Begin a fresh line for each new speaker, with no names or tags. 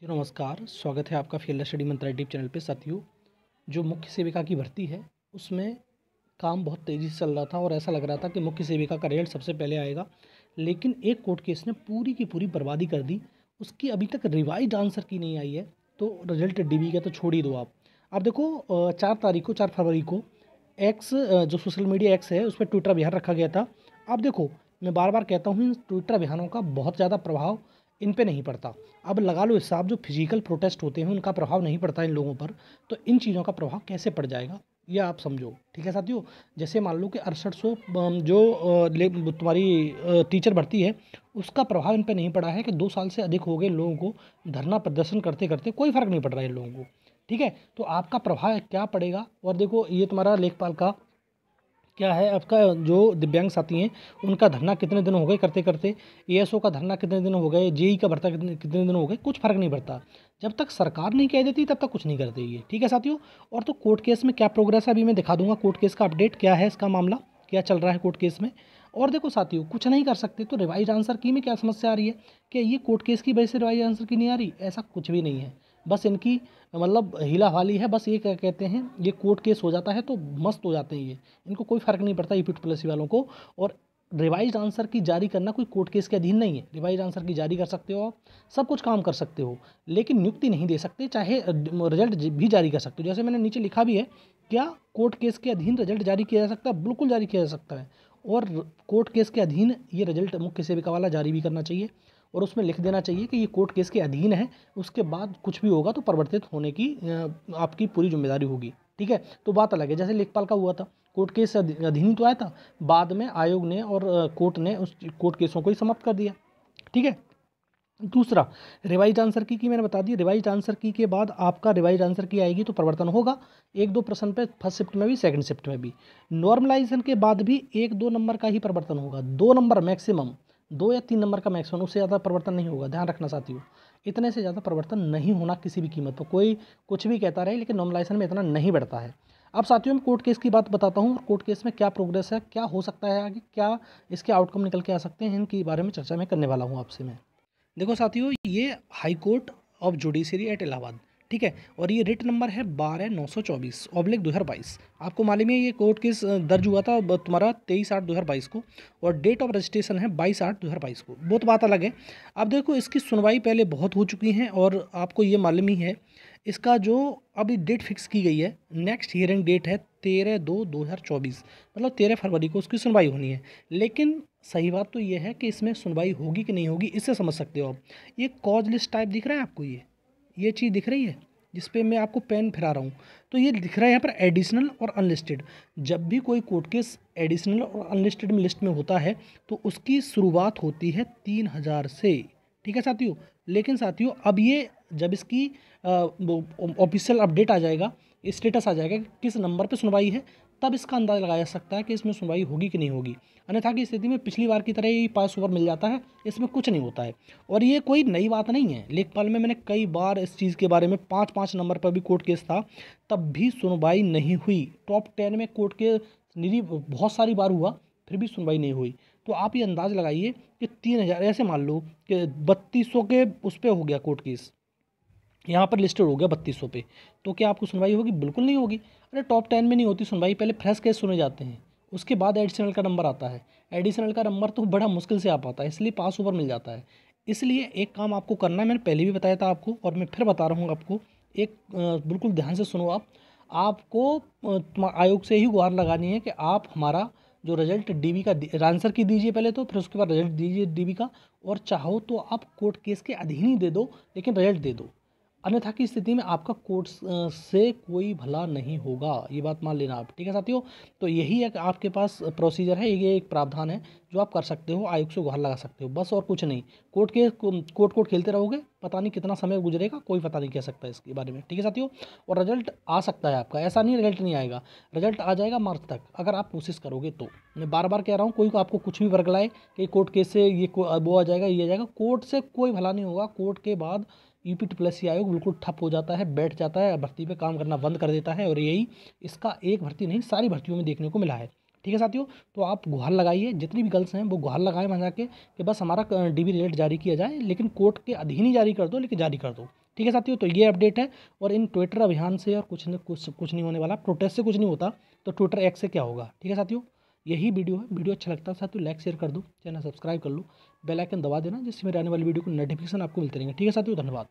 तो नमस्कार, स्वागत है आपका फील्ड स्टडी मंत्रा यूट्यूब चैनल पे। साथियों, जो मुख्य सेविका की भर्ती है उसमें काम बहुत तेज़ी से चल रहा था और ऐसा लग रहा था कि मुख्य सेविका का रिजल्ट सबसे पहले आएगा। लेकिन एक कोर्ट केस ने पूरी की पूरी बर्बादी कर दी। उसकी अभी तक रिवाइज आंसर की नहीं आई है, तो रिजल्ट डीबी का तो छोड़ ही दो आप। अब देखो, 4 फरवरी को एक्स, जो सोशल मीडिया एक्स है, उस पर ट्विटर अभियान रखा गया था। अब देखो, मैं बार बार कहता हूँ, इन ट्विटर अभियानों का बहुत ज़्यादा प्रभाव इन पे नहीं पड़ता। अब लगा लो हिसाब, जो फिजिकल प्रोटेस्ट होते हैं उनका प्रभाव नहीं पड़ता इन लोगों पर, तो इन चीज़ों का प्रभाव कैसे पड़ जाएगा ये आप समझो। ठीक है साथियों, जैसे मान लो कि 6800 जो तुम्हारी टीचर भर्ती है, उसका प्रभाव इन पे नहीं पड़ा है कि 2 साल से अधिक हो गए लोगों को धरना प्रदर्शन करते करते, कोई फ़र्क नहीं पड़ रहा है इन लोगों को। ठीक है, तो आपका प्रभाव क्या पड़ेगा। और देखो, ये तुम्हारा लेखपाल का क्या है, आपका जो दिव्यांग साथी हैं उनका धरना कितने दिन हो गए करते करते, एएसओ का धरना कितने दिन हो गए, जेई का भरता कितने दिन हो गए, कुछ फर्क नहीं पड़ता। जब तक सरकार नहीं कह देती तब तक कुछ नहीं करते ये। ठीक है साथियों, और तो कोर्ट केस में क्या प्रोग्रेस है अभी मैं दिखा दूंगा। कोर्ट केस का अपडेट क्या है, इसका मामला क्या चल रहा है कोर्ट केस में। और देखो साथियों, कुछ नहीं कर सकते तो रिवाइज आंसर की में क्या समस्या आ रही है कि ये कोर्ट केस की वजह से रिवाइज आंसर की नहीं आ रही, ऐसा कुछ भी नहीं है। बस इनकी मतलब हीला हाली है। बस ये क्या कहते हैं, ये कोर्ट केस हो जाता है तो मस्त हो जाते हैं ये, इनको कोई फ़र्क नहीं पड़ता यूपी पॉलिसी वालों को। और रिवाइज आंसर की जारी करना कोई कोर्ट केस के अधीन नहीं है। रिवाइज आंसर की जारी कर सकते हो आप, सब कुछ काम कर सकते हो, लेकिन नियुक्ति नहीं दे सकते। चाहे रिजल्ट भी जारी कर सकते हो, जैसे मैंने नीचे लिखा भी है, क्या कोर्ट केस के अधीन रिजल्ट जारी किया जा सकता है? बिल्कुल जारी किया जा सकता है। और कोर्ट केस के अधीन ये रिजल्ट मुख्य सेविका वाला जारी भी करना चाहिए, और उसमें लिख देना चाहिए कि ये कोर्ट केस के अधीन है। उसके बाद कुछ भी होगा तो परिवर्तित होने की आपकी पूरी जिम्मेदारी होगी। ठीक है, तो बात अलग है। जैसे लेखपाल का हुआ था, कोर्ट केस से अधीन ही तो आया था, बाद में आयोग ने और कोर्ट ने उस कोर्ट केसों को ही समाप्त कर दिया। ठीक है, दूसरा, रिवाइज आंसर की मैंने बता दी। रिवाइज आंसर की के बाद आपका रिवाइज आंसर की आएगी तो परिवर्तन होगा 1-2 प्रश्न पे, फर्स्ट शिफ्ट में भी सेकंड शिफ्ट में भी। नॉर्मलाइजेशन के बाद भी 1-2 नंबर का ही परिवर्तन होगा, 2 नंबर मैक्सिमम, 2 या 3 नंबर का मैक्सिमम, उससे ज़्यादा परिवर्तन नहीं होगा। ध्यान रखना साथियों, इतने से ज़्यादा परिवर्तन नहीं होना किसी भी कीमत पर। कोई कुछ भी कहता रहे, लेकिन नॉर्मलाइजेशन में इतना नहीं बढ़ता है। अब साथियों, मैं कोर्ट केस की बात बताता हूँ, कोर्ट केस में क्या प्रोग्रेस है, क्या हो सकता है आगे, क्या इसके आउटकम निकल के आ सकते हैं, इनके बारे में चर्चा मैं करने वाला हूँ आपसे मैं। देखो साथियों, ये high court of judiciary at Allahabad, ठीक है, और ये रिट नंबर है 12924/2022। आपको मालूम है ये कोर्ट केस दर्ज हुआ था तुम्हारा 23/8/2022 को, और डेट ऑफ रजिस्ट्रेशन है 22/8/2022 को। बहुत बात अलग है। अब देखो, इसकी सुनवाई पहले बहुत हो चुकी हैं, और आपको ये मालूम ही है, इसका जो अभी डेट फिक्स की गई है, नेक्स्ट हियरिंग डेट है 13/2/2024, मतलब 13 फरवरी को उसकी सुनवाई होनी है। लेकिन सही बात तो ये है कि इसमें सुनवाई होगी कि नहीं होगी, इससे समझ सकते हो आप। ये कॉज लिस्ट टाइप दिख रहा है आपको, ये चीज़ दिख रही है जिस पे मैं आपको पेन फिरा रहा हूँ, तो ये दिख रहा है यहाँ पर एडिशनल और अनलिस्टेड। जब भी कोई कोर्ट केस एडिशनल और अनलिस्टेड में लिस्ट में होता है तो उसकी शुरुआत होती है 3000 से। ठीक है साथियों, लेकिन साथियों अब ये जब इसकी ऑफिशियल अपडेट आ जाएगा, स्टेटस आ जाएगा कि किस नंबर पे सुनवाई है, तब इसका अंदाज़ा लगाया जा सकता है कि इसमें सुनवाई होगी कि नहीं होगी। अन्यथा की स्थिति में पिछली बार की तरह ही पास ओवर मिल जाता है, इसमें कुछ नहीं होता है। और ये कोई नई बात नहीं है, लेखपाल में मैंने कई बार इस चीज़ के बारे में 5-5 नंबर पर भी कोर्ट केस था, तब भी सुनवाई नहीं हुई। टॉप 10 में कोर्ट के निधि बहुत सारी बार हुआ, फिर भी सुनवाई नहीं हुई। तो आप ये अंदाज़ लगाइए कि 3000, ऐसे मान लो कि 3200 के उस पर हो गया कोर्ट केस, यहाँ पर लिस्टेड हो गया 3200 पे, तो क्या आपको सुनवाई होगी? बिल्कुल नहीं होगी। अरे टॉप 10 में नहीं होती सुनवाई, पहले फ्रेश केस सुने जाते हैं, उसके बाद एडिशनल का नंबर आता है। एडिशनल का नंबर तो बड़ा मुश्किल से आ पाता है, इसलिए पास ओवर मिल जाता है। इसलिए एक काम आपको करना है, मैंने पहले भी बताया था आपको, और मैं फिर बता रहा हूँ आपको, एक बिल्कुल ध्यान से सुनो आप। आपको आयोग से ही गुहार लगानी है कि आप हमारा जो रिजल्ट डीबी का आंसर की दीजिए पहले, तो फिर उसके बाद रिजल्ट दीजिए डीबी का, और चाहो तो आप कोर्ट केस के अधीन ही दे दो, लेकिन रिजल्ट दे दो। अन्यथा की स्थिति में आपका कोर्ट से कोई भला नहीं होगा, ये बात मान लेना आप। ठीक है साथियों, तो यही एक आपके पास प्रोसीजर है, ये एक प्रावधान है जो आप कर सकते हो, आयोग से गुहार लगा सकते हो, बस और कुछ नहीं। कोर्ट खेलते रहोगे, पता नहीं कितना समय गुजरेगा, कोई पता नहीं कह सकता इसके बारे में। ठीक है साथियों, और रिजल्ट आ सकता है आपका, ऐसा नहीं रिजल्ट नहीं आएगा, रिजल्ट आ जाएगा मार्च तक, अगर आप कोशिश करोगे तो। मैं बार बार कह रहा हूँ, कोई को आपको कुछ भी वर्गलाए कि कोर्ट केस से ये वो आ जाएगा, ये आ जाएगा, कोर्ट से कोई भला नहीं होगा। कोर्ट के बाद यूपी ट्रिपल आयोग बिल्कुल ठप हो जाता है, बैठ जाता है, भर्ती पे काम करना बंद कर देता है, और यही इसका एक भर्ती नहीं सारी भर्तियों में देखने को मिला है। ठीक है साथियों, तो आप गुहार लगाइए, जितनी भी गर्ल्स हैं वो गुहार लगाएं वहाँ जाके कि बस हमारा डीबी रिजल्ट जारी किया जाए, लेकिन कोर्ट के अधीन ही जारी कर दो, लेकिन जारी कर दो। ठीक है साथियों, तो ये अपडेट है। और इन ट्विटर अभियान से और कुछ नहीं होने वाला, प्रोटेस्ट से कुछ नहीं होता, तो ट्विटर एक्स से क्या होगा। ठीक है साथियों, यही वीडियो है। वीडियो अच्छा लगता है साथियों लाइक शेयर कर दो, चैनल सब्सक्राइब कर लो, बेल आइकन दबा देना, जिससे मेरे आने वाली वीडियो को नोटिफिकेशन आपको मिलते रहेंगे। ठीक है साथियों, धन्यवाद।